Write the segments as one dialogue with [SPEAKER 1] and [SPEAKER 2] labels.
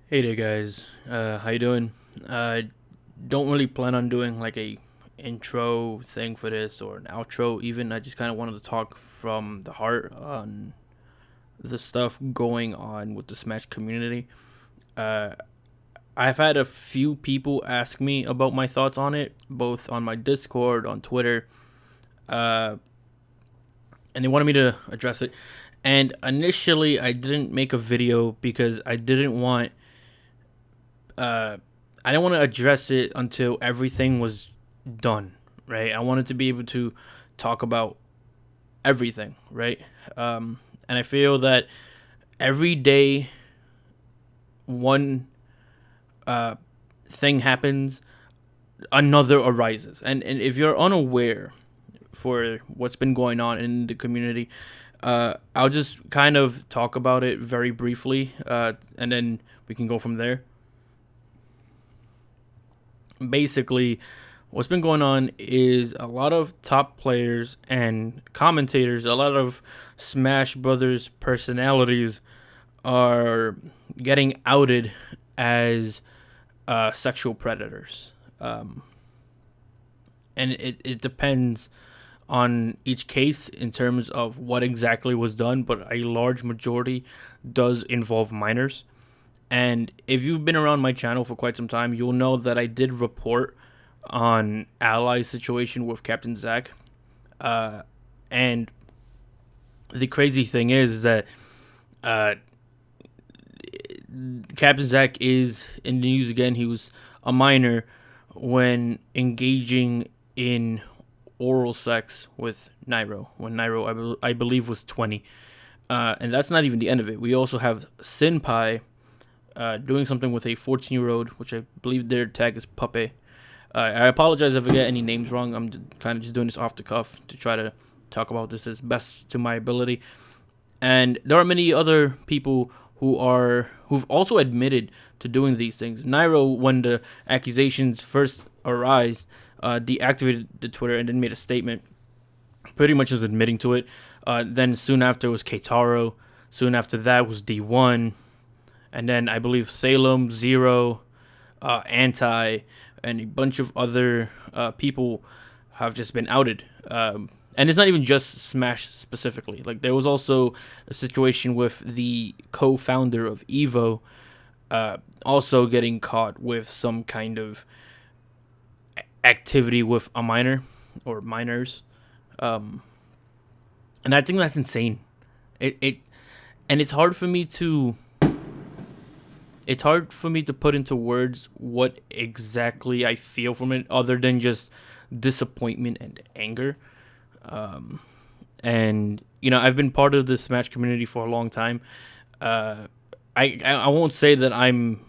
[SPEAKER 1] Hey there, guys. How you doing? Don't really plan on doing like a intro thing for this or an outro. Even I just kind of wanted to talk from the heart on the stuff going on with the Smash community. Uh, I've had a few people ask me about my thoughts on it, both on my Discord, on Twitter, uh, and they wanted me to address it. And initially, I didn't make a video because uh, I didn't want to address it until everything was done, right? I wanted to be able to talk about everything, right? And I feel that every day one uh, thing happens, another arises. And if you're unaware for what's been going on in the community, I'll just kind of talk about it very briefly, and then we can go from there. Basically, what's been going on is a lot of top players and commentators, a lot of Smash Brothers personalities are getting outed as sexual predators. Um, and it depends on each case in terms of what exactly was done, but a large majority does involve minors. And if you've been around my channel for quite some time, you'll know that I did report on Ally's situation with Captain Zack. Uh, and the crazy thing is that uh, Captain Zack is in the news again. He was a minor when engaging in oral sex with Nairo, when Nairo, I believe, was 20. And that's not even the end of it. We also have Senpai doing something with a 14-year-old, which I believe their tag is Puppe. I apologize if I get any names wrong. I'm kind of just doing this off the cuff to try to talk about this as best to my ability. And there are many other people who've also admitted to doing these things. Nairo, when the accusations first arise, deactivated the Twitter and then made a statement, pretty much just admitting to it. Then soon after was Keitaro. Soon after that was D1, and then I believe Salem, Zero, Anti, and a bunch of other people have just been outed. And it's not even just Smash specifically. Like there was also a situation with the co-founder of Evo, also getting caught with some kind of activity with a minor or minors, um, and I think that's insane. It and it's hard for me to put into words what exactly I feel from it, other than just disappointment and anger. Um, and I've been part of the Smash community for a long time. Uh, I won't say that I'm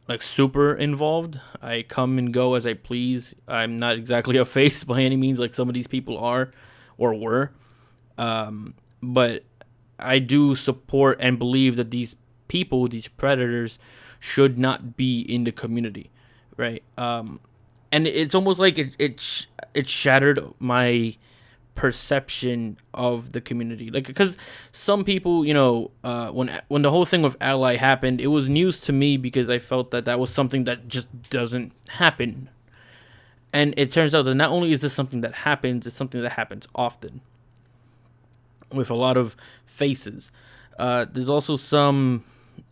[SPEAKER 1] like super involved. I come and go as I please. I'm not exactly a face by any means, like some of these people are or were. But I do support and believe that these people, these predators, should not be in the community, right? And it's almost like it shattered my perception of the community, like because some people, when the whole thing with Ally happened, it was news to me because I felt that that was something that just doesn't happen. And it turns out that not only is this something that happens, it's something that happens often with a lot of faces. There's also some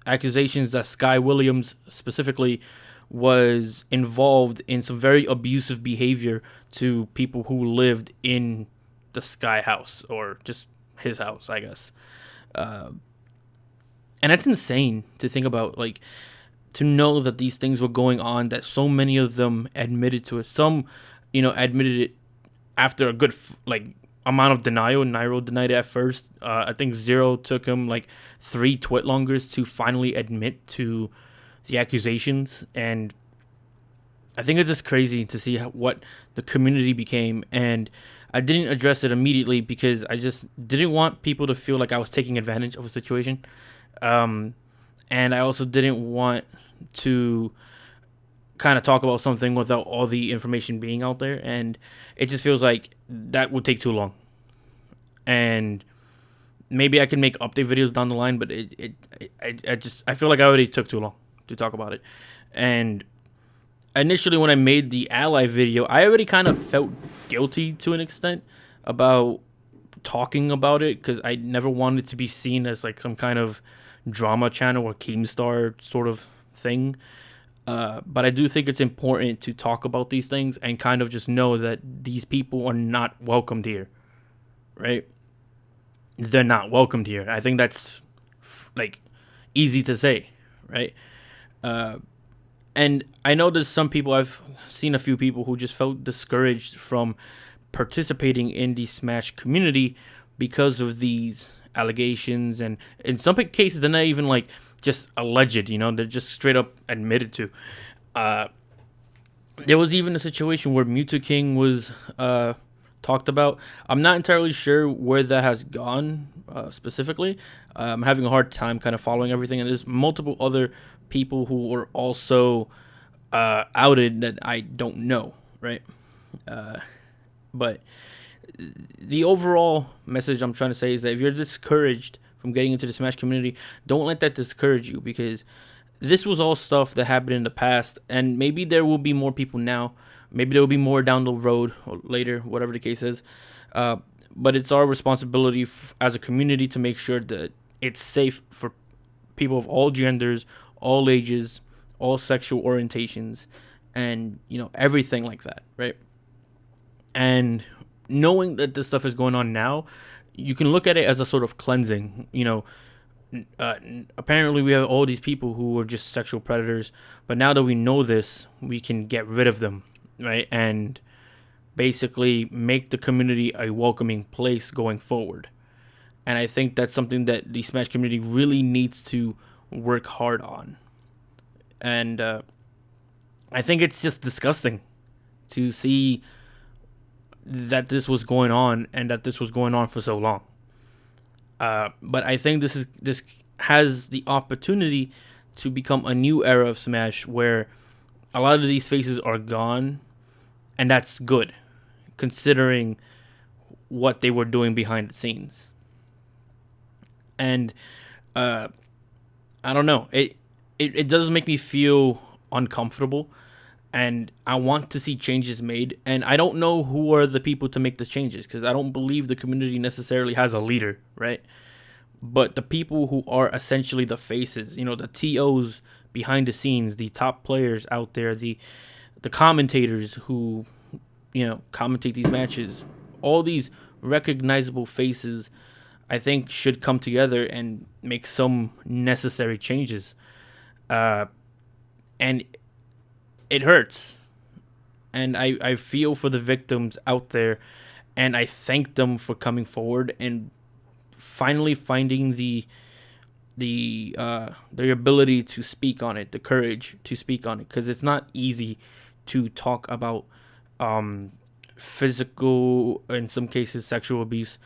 [SPEAKER 1] accusations that Sky Williams specifically was involved in some very abusive behavior to people who lived in the Sky house, or just his house, I guess. Uh, and that's insane to think about. Like, to know that these things were going on, that so many of them admitted to it. Some, admitted it after a good amount of denial. Nairo denied it at first. I think Zero took him like 3 twit longers to finally admit to the accusations, and I think it's just crazy to see what the community became. And I didn't address it immediately because I just didn't want people to feel like I was taking advantage of a situation. Um, and I also didn't want to kind of talk about something without all the information being out there. And it just feels like that would take too long. And maybe I can make update videos down the line, but I feel like I already took too long to talk about it. And initially, when I made the ally video, I already kind of felt guilty to an extent about talking about it because I never wanted to be seen as like some kind of drama channel or Keemstar sort of thing. But I do think it's important to talk about these things and kind of just know that these people are not welcomed here, right? They're not welcomed here. I think that's like easy to say, right? And I know there's some people, I've seen a few people who just felt discouraged from participating in the Smash community because of these allegations, and in some cases they're not even like just alleged, they're just straight up admitted to. There was even a situation where Mewtwo King was talked about. I'm not entirely sure where that has gone specifically. I'm having a hard time kind of following everything, and there's multiple other people who are also outed that I don't know, right? But the overall message I'm trying to say is that if you're discouraged from getting into the Smash community, don't let that discourage you, because this was all stuff that happened in the past, and maybe there will be more people now. Maybe there will be more down the road or later, whatever the case is. But it's our responsibility as a community to make sure that it's safe for people of all genders, all ages, all sexual orientations, and everything like that, right? And knowing that this stuff is going on now, you can look at it as a sort of cleansing. Apparently we have all these people who are just sexual predators, but now that we know this, we can get rid of them, right? And basically make the community a welcoming place going forward. And I think that's something that the Smash community really needs to work hard on. And I think it's just disgusting to see that this was going on, and that this was going on for so long. But I think this has the opportunity to become a new era of Smash where a lot of these faces are gone, and that's good, considering what they were doing behind the scenes. And I don't know, it does make me feel uncomfortable, and I want to see changes made. And I don't know who are the people to make the changes, because I don't believe the community necessarily has a leader, right? But the people who are essentially the faces, the TOs behind the scenes, the top players out there, the commentators who commentate these matches, all these recognizable faces, I think should come together and make some necessary changes. And it hurts. And I feel for the victims out there, and I thank them for coming forward and finally finding the ability to speak on it, the courage to speak on it, because it's not easy to talk about physical, in some cases sexual abuse.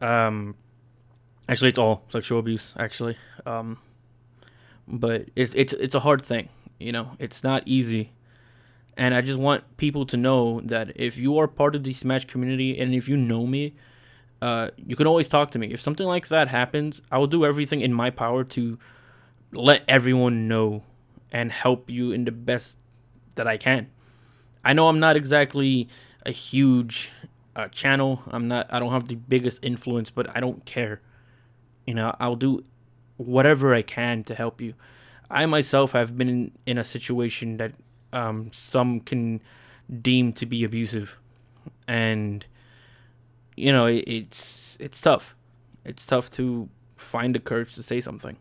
[SPEAKER 1] Actually, it's all sexual abuse, actually. But it's a hard thing, it's not easy. And I just want people to know that if you are part of the Smash community, and if you know me, you can always talk to me. If something like that happens, I will do everything in my power to let everyone know and help you in the best that I can. I know I'm not exactly a huge channel. I don't have the biggest influence, but I don't care. I'll do whatever I can to help you. I myself have been in a situation that some can deem to be abusive, and it's tough. It's tough to find the courage to say something,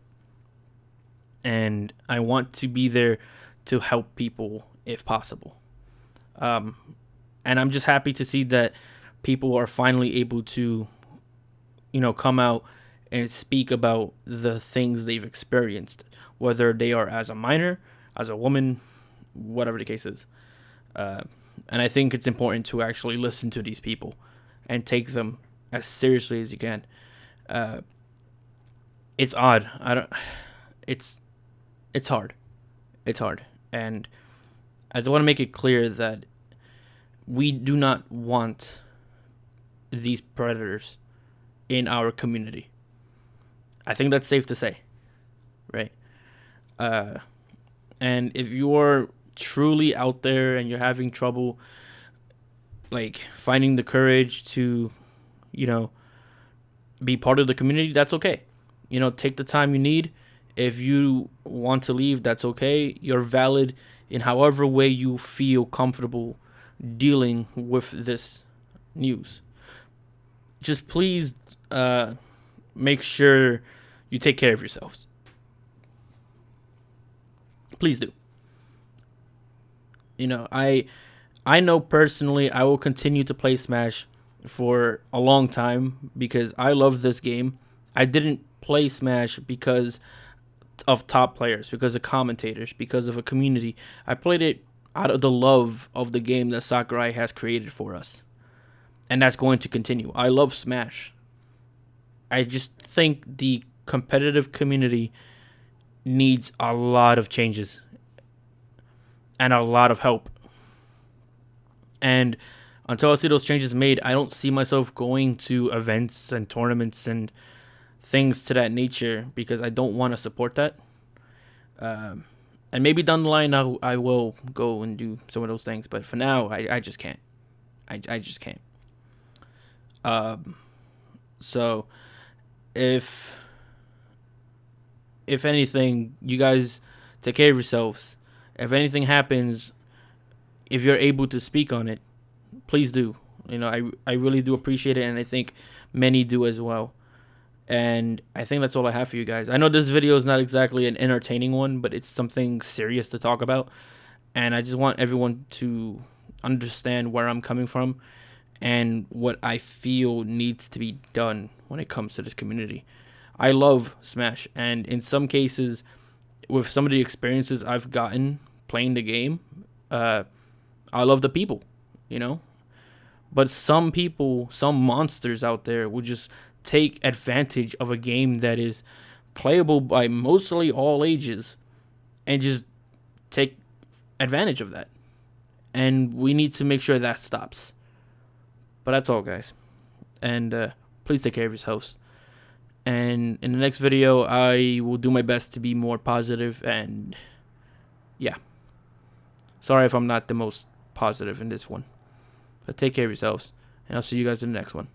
[SPEAKER 1] and I want to be there to help people if possible. And I'm just happy to see that people are finally able to come out and speak about the things they've experienced, whether they are as a minor, as a woman, whatever the case is. And I think it's important to actually listen to these people and take them as seriously as you can. It's odd. It's hard. It's hard. And I just want to make it clear that we do not want these predators in our community. I think that's safe to say, right? And if you're truly out there and you're having trouble like finding the courage to, you know, be part of the community, that's okay. Take the time you need. If you want to leave, that's okay. You're valid in however way you feel comfortable dealing with this news. Just please make sure you take care of yourselves. Please do. I know personally I will continue to play Smash for a long time because I love this game. I didn't play Smash because of top players, because of commentators, because of a community. I played it out of the love of the game that Sakurai has created for us. And that's going to continue. I love Smash. I just think the competitive community needs a lot of changes and a lot of help. And until I see those changes made, I don't see myself going to events and tournaments and things to that nature because I don't want to support that. And maybe down the line I will go and do some of those things, but for now I just can't. I just can't. So if anything, you guys take care of yourselves. If anything happens, if you're able to speak on it, please do. I really do appreciate it, and I think many do as well. And I think that's all I have for you guys. I know this video is not exactly an entertaining one, but it's something serious to talk about. And I just want everyone to understand where I'm coming from and what I feel needs to be done when it comes to this community. I love Smash, and in some cases, with some of the experiences I've gotten playing the game, I love the people, But some people, some monsters out there will just take advantage of a game that is playable by mostly all ages and just take advantage of that. And we need to make sure that stops. But that's all, guys. And please take care of yourselves. And in the next video, I will do my best to be more positive. And yeah. Sorry if I'm not the most positive in this one. But take care of yourselves. And I'll see you guys in the next one.